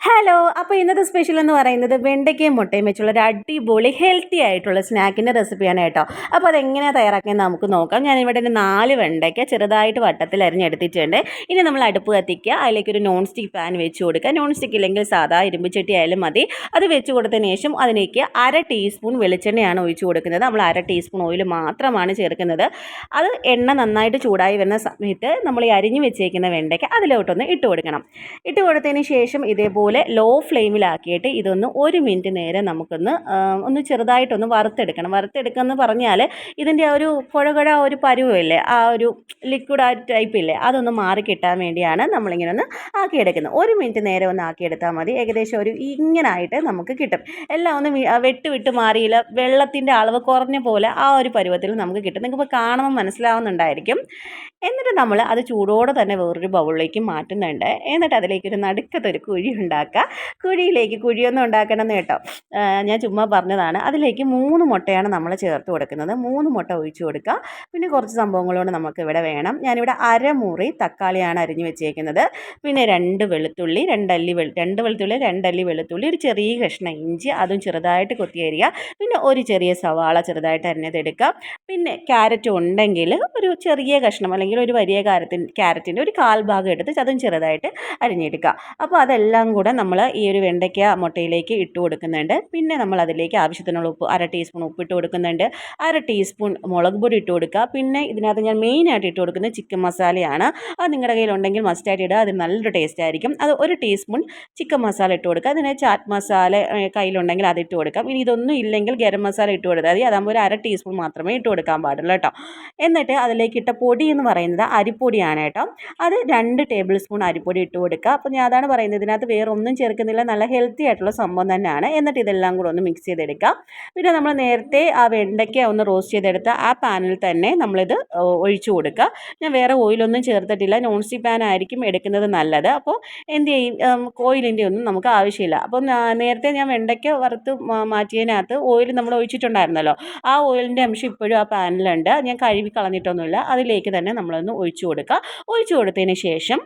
Hello. അപ്പോൾ ഇന്നത്തെ special എന്ന് പറയുന്നത് വെണ്ടയ്ക്കയും മുട്ടയും വെച്ചുള്ള ഒരു അടിപൊളി ഹെൽത്തി ആയിട്ടുള്ള സ്നാക്കിൻ്റെ റെസിപ്പിയാണ് കേട്ടോ. അപ്പോൾ അതെങ്ങനെയാണ് തയ്യാറാക്കുന്നത് നമുക്ക് നോക്കാം. ഞാനിവിടെ ഒരു 4 വെണ്ടയ്ക്ക ചെറുതായിട്ട് വട്ടത്തിൽ അരിഞ്ഞെടുത്തിട്ടുണ്ട്. ഇനി നമ്മൾ അടുപ്പ് കത്തിക്കുക, അതിലേക്കൊരു നോൺ സ്റ്റിക്ക് പാൻ വെച്ച് കൊടുക്കുക. നോൺ സ്റ്റിക്ക് ഇല്ലെങ്കിൽ സാധാ ഇരുമ്പ് ചട്ടി ആയാലും മതി. അത് വെച്ച് കൊടുത്തതിന് ശേഷം അതിലേക്ക് 1/2 ടീസ്പൂൺ വെളിച്ചെണ്ണയാണ് ഒഴിച്ച് കൊടുക്കുന്നത്. നമ്മൾ 1/2 ടീസ്പൂൺ ഓയിൽ മാത്രമാണ് ചേർക്കുന്നത്. അത് എണ്ണ നന്നായിട്ട് ചൂടായി വരുന്ന സമയത്ത് നമ്മൾ ഈ അരിഞ്ഞ് വെച്ചേക്കുന്ന വെണ്ടയ്ക്ക അതിലോട്ടൊന്ന് ഇട്ട് കൊടുക്കണം. ഇട്ട് കൊടുത്തതിന് ശേഷം ഇതേപോലെ ലോ ഫ്ലെയിമിലാക്കിയിട്ട് ഇതൊന്ന് 1 മിനിറ്റ് നേരം ഒന്ന് ചെറുതായിട്ടൊന്ന് വറുത്തെടുക്കണം. വറുത്തെടുക്കുക പറഞ്ഞാൽ ഇതിൻ്റെ ആ ഒരു കുഴകുഴ ഒരു പരുവമില്ലേ, ആ ഒരു ലിക്വിഡ് ആ ടൈപ്പ് ഇല്ലേ, അതൊന്ന് മാറി കിട്ടാൻ വേണ്ടിയാണ് നമ്മളിങ്ങനെ ഒന്ന് ആക്കിയെടുക്കുന്നത്. 1 മിനിറ്റ് നേരം ഒന്ന് ആക്കിയെടുത്താൽ മതി. ഏകദേശം ഒരു ഇങ്ങനായിട്ട് നമുക്ക് കിട്ടും. എല്ലാം ഒന്ന് വിട്ട് മാറിയില്ല, വെള്ളത്തിൻ്റെ അളവ് കുറഞ്ഞ പോലെ ആ ഒരു പരുവത്തിൽ നമുക്ക് കിട്ടും. നിങ്ങൾക്ക് കാണുമ്പോൾ മനസ്സിലാവുന്നുണ്ടായിരിക്കും. എന്നിട്ട് നമ്മൾ അത് ചൂടോടെ തന്നെ വേറൊരു ബൗളിലേക്ക് മാറ്റുന്നുണ്ട്. എന്നിട്ട് അതിലേക്കൊരു നടുക്കത്തൊരു കുഴി ഉണ്ടാക്കുക. കുഴിയൊന്നും ഉണ്ടാക്കണമെന്ന് കേട്ടോ, ഞാൻ ചുമ്മാ പറഞ്ഞതാണ്. അതിലേക്ക് 3 മുട്ടയാണ് നമ്മൾ ചേർത്ത് കൊടുക്കുന്നത്. 3 മുട്ട ഒഴിച്ച് കൊടുക്കുക. പിന്നെ കുറച്ച് സംഭവങ്ങളോട് നമുക്ക് ഇവിടെ വേണം. ഞാനിവിടെ അരമുറി തക്കാളിയാണ് അരിഞ്ഞ് വെച്ചേക്കുന്നത്. പിന്നെ 2 വെളുത്തുള്ളി, 2 അല്ലി വെളുത്തുള്ളി, ഒരു ചെറിയ കഷ്ണം ഇഞ്ചി, അതും ചെറുതായിട്ട് കൊത്തിയരിയുക. പിന്നെ ഒരു ചെറിയ സവാള ചെറുതായിട്ട് അരിഞ്ഞതെടുക്കുക. പിന്നെ ക്യാരറ്റ് ഉണ്ടെങ്കിൽ ഒരു ചെറിയ കഷ്ണം അല്ലെങ്കിൽ ഒരു വലിയ ക്യാരറ്റിൻ്റെ ഒരു 1/4 ഭാഗം എടുത്ത് അതും ചെറുതായിട്ട് അരിഞ്ഞെടുക്കുക. അപ്പോൾ അതെല്ലാം കൂടെ നമ്മൾ ഈ ഒരു വെണ്ടയ്ക്ക മുട്ടയിലേക്ക് ഇട്ട് കൊടുക്കുന്നുണ്ട്. പിന്നെ നമ്മൾ അതിലേക്ക് ആവശ്യത്തിനുള്ള ഉപ്പ്, 1/2 ടീസ്പൂൺ ഉപ്പിട്ട് കൊടുക്കുന്നുണ്ട്. 1/2 ടീസ്പൂൺ മുളക് പൊടി ഇട്ട് കൊടുക്കുക. പിന്നെ ഇതിനകത്ത് ഞാൻ മെയിനായിട്ട് ഇട്ട് കൊടുക്കുന്നത് ചിക്കൻ മസാലയാണ്. അത് നിങ്ങളുടെ കയ്യിലുണ്ടെങ്കിൽ മസ്റ്റായിട്ട് ഇടുക, അത് നല്ലൊരു ടേസ്റ്റ് ആയിരിക്കും. അത് 1 ടീസ്പൂൺ ചിക്കൻ മസാല ഇട്ട് കൊടുക്കുക. അതിന് ചാറ്റ് മസാല കയ്യിലുണ്ടെങ്കിൽ അത് ഇട്ട് കൊടുക്കാം. ഇനി ഇതൊന്നും ഇല്ലെങ്കിൽ ഗരം മസാല ഇട്ട് കൊടുത്താൽ മതി. അതാകുമ്പോൾ ഒരു 1/2 ടീസ്പൂൺ മാത്രമേ ഇട്ട് കൊടുക്കാൻ പാടുള്ളൂ കേട്ടോ. എന്നിട്ട് അതിലേക്ക് ഇട്ട പൊടി എന്ന് പറയുന്നത് അരിപ്പൊടിയാണ് കേട്ടോ. അത് 2 ടേബിൾ സ്പൂൺ അരിപ്പൊടി ഇട്ട് കൊടുക്കുക. അപ്പോൾ ഞാൻ അതാണ് പറയുന്നത്, ഇതിനകത്ത് വേറെ ഒന്നും ചേർക്കുന്നില്ല, നല്ല ഹെൽത്തി ആയിട്ടുള്ള സംഭവം തന്നെയാണ്. എന്നിട്ട് ഇതെല്ലാം കൂടെ ഒന്ന് മിക്സ് ചെയ്തെടുക്കുക. പിന്നെ നമ്മൾ നേരത്തെ ആ വെണ്ടയ്ക്ക ഒന്ന് റോസ്റ്റ് ചെയ്തെടുത്ത ആ പാനിൽ തന്നെ നമ്മളിത് ഒഴിച്ചു കൊടുക്കുക. ഞാൻ വേറെ ഓയിലൊന്നും ചേർത്തിട്ടില്ല, നോൺ സ്റ്റിക്ക് പാൻ ആയിരിക്കും എടുക്കുന്നത് നല്ലത്. അപ്പോൾ എന്ത് ചെയ്യും, ഓയിലിൻ്റെ ഒന്നും നമുക്ക് ആവശ്യമില്ല. അപ്പം നേരത്തെ ഞാൻ വെണ്ടയ്ക്ക വറുത്ത് മാറ്റിയതിനകത്ത് ഓയിൽ നമ്മൾ ഒഴിച്ചിട്ടുണ്ടായിരുന്നല്ലോ, ആ ഓയിലിൻ്റെ അംശം ഇപ്പോഴും ആ പാനിലുണ്ട്. ഞാൻ കഴുകി കളഞ്ഞിട്ടൊന്നുമില്ല. അതിലേക്ക് തന്നെ നമ്മളൊന്ന് ഒഴിച്ചു കൊടുക്കുക. ഒഴിച്ചു കൊടുത്തതിന് ശേഷം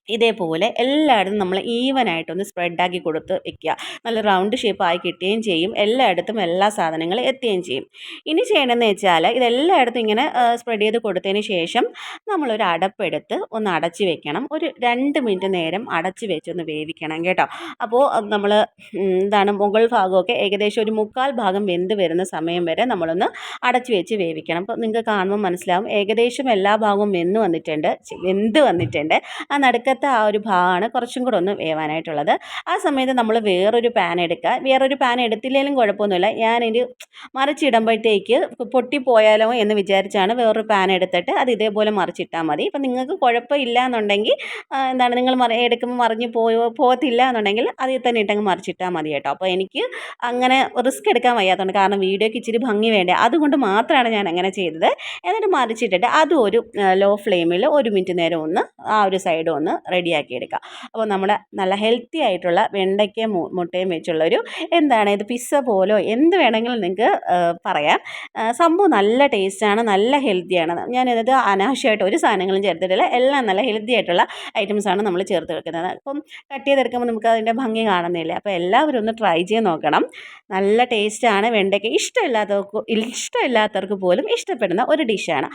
ഇതേപോലെ എല്ലായിടത്തും നമ്മൾ ഈവനായിട്ടൊന്ന് സ്പ്രെഡാക്കി കൊടുത്ത് വെക്കുക. നല്ല റൗണ്ട് ഷേപ്പായി കിട്ടുകയും ചെയ്യും. എല്ലായിടത്തും എല്ലാ സാധനങ്ങളും എത്തുകയും ചെയ്യും. ഇനി ചെയ്യണമെന്ന് വെച്ചാൽ ഇതെല്ലായിടത്തും ഇങ്ങനെ സ്പ്രെഡ് ചെയ്ത് കൊടുത്തതിന് ശേഷം നമ്മളൊരു അടപ്പെടുത്ത് ഒന്ന് അടച്ച് വെക്കണം. ഒരു 2 മിനിറ്റ് നേരം അടച്ച് വെച്ചൊന്ന് വേവിക്കണം കേട്ടോ. അപ്പോൾ നമ്മൾ മുകൾ ഭാഗമൊക്കെ ഏകദേശം ഒരു 1/4 ഭാഗം വെന്ത് വരുന്ന സമയം വരെ നമ്മളൊന്ന് അടച്ച് വെച്ച് വേവിക്കണം. അപ്പോൾ നിങ്ങൾക്ക് കാണുമ്പോൾ മനസ്സിലാവും ഏകദേശം എല്ലാ ഭാഗവും വെന്ത് വന്നിട്ടുണ്ട്. ആ നടുക്കത്തെ ആ ഒരു ഭാഗമാണ് കുറച്ചും കൂടെ ഒന്ന് വേവാനായിട്ടുള്ളത്. ആ സമയത്ത് നമ്മൾ വേറൊരു പാൻ എടുക്കുക. വേറൊരു പാൻ എടുത്തില്ലെങ്കിലും കുഴപ്പമൊന്നുമില്ല. ഞാനിത് മറിച്ചിടുമ്പോഴത്തേക്ക് പൊട്ടിപ്പോയാലോ എന്ന് വിചാരിച്ചാണ് വേറൊരു പാൻ എടുത്തിട്ട് അത് ഇതേപോലെ മറിച്ചിട്ടാൽ മതി. ഇപ്പം നിങ്ങൾക്ക് കുഴപ്പമില്ല എന്നുണ്ടെങ്കിൽ നിങ്ങൾ എടുക്കുമ്പോൾ മറിഞ്ഞ് പോകത്തില്ല എന്നുണ്ടെങ്കിൽ അതിൽ തന്നെ ഇട്ടങ്ങ് മറിച്ചിട്ടാൽ മതി കേട്ടോ. അപ്പോൾ എനിക്ക് അങ്ങനെ റിസ്ക് എടുക്കാൻ വയ്യാത്തതുകൊണ്ട്, കാരണം വീഡിയോയ്ക്ക് ഇച്ചിരി ഭംഗി വേണ്ടേ, അതുകൊണ്ട് മാത്രമാണ് ഞാൻ അങ്ങനെ ചെയ്തത്. എന്നിട്ട് മറിച്ചിട്ടിട്ട് അതും ഒരു ലോ ഫ്ലെയിമിൽ 1 മിനിറ്റ് നേരം ഒന്ന് ആ ഒരു സൈഡ് ഒന്ന് റെഡിയാക്കി എടുക്കുക. അപ്പോൾ നമ്മുടെ നല്ല ഹെൽത്തി ആയിട്ടുള്ള വെണ്ടയ്ക്കയും മുട്ടയും വെച്ചുള്ളൊരു ഇത് പിസ്സ പോലോ എന്ത് വേണമെങ്കിലും നിങ്ങൾക്ക് പറയാം. സംഭവം നല്ല ടേസ്റ്റാണ്, നല്ല ഹെൽത്തിയാണ്. ഞാനിത് അനാവശ്യമായിട്ട് ഒരു സാധനങ്ങളും ചേർത്തിട്ടില്ല. എല്ലാം നല്ല ഹെൽത്തി ആയിട്ടുള്ള ഐറ്റംസാണ് നമ്മൾ ചേർത്ത് വെക്കുന്നത്. അപ്പം കട്ട് ചെയ്തെടുക്കുമ്പോൾ നമുക്ക് അതിൻ്റെ ഭംഗി കാണുന്നില്ല. അപ്പോൾ എല്ലാവരും ഒന്ന് ട്രൈ ചെയ്ത് നോക്കണം. നല്ല ടേസ്റ്റാണ്. വെണ്ടയ്ക്ക ഇഷ്ടമില്ലാത്തവർക്ക് പോലും ഇഷ്ടപ്പെടുന്ന ഒരു ഡിഷാണ്.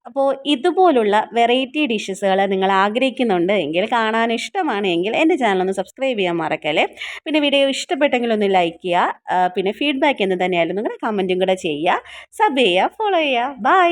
അപ്പോൾ ഇതുപോലുള്ള വെറൈറ്റി ഡിഷസുകൾ നിങ്ങൾ ആഗ്രഹിക്കുന്നുണ്ട് എങ്കിൽ, കാണാൻ ഇഷ്ടമാണ് എങ്കിൽ എൻ്റെ ചാനലൊന്ന് സബ്സ്ക്രൈബ് ചെയ്യാൻ മറക്കല്ലേ. പിന്നെ വീഡിയോ ഇഷ്ടപ്പെട്ടെങ്കിൽ ഒന്ന് ലൈക്ക് ചെയ്യുക. പിന്നെ ഫീഡ്ബാക്ക് എന്ന് തന്നെയായാലും നിങ്ങളുടെ കമൻറ്റും കൂടെ ചെയ്യുക. സബ് ചെയ്യുക, ഫോളോ ചെയ്യുക. ബൈ.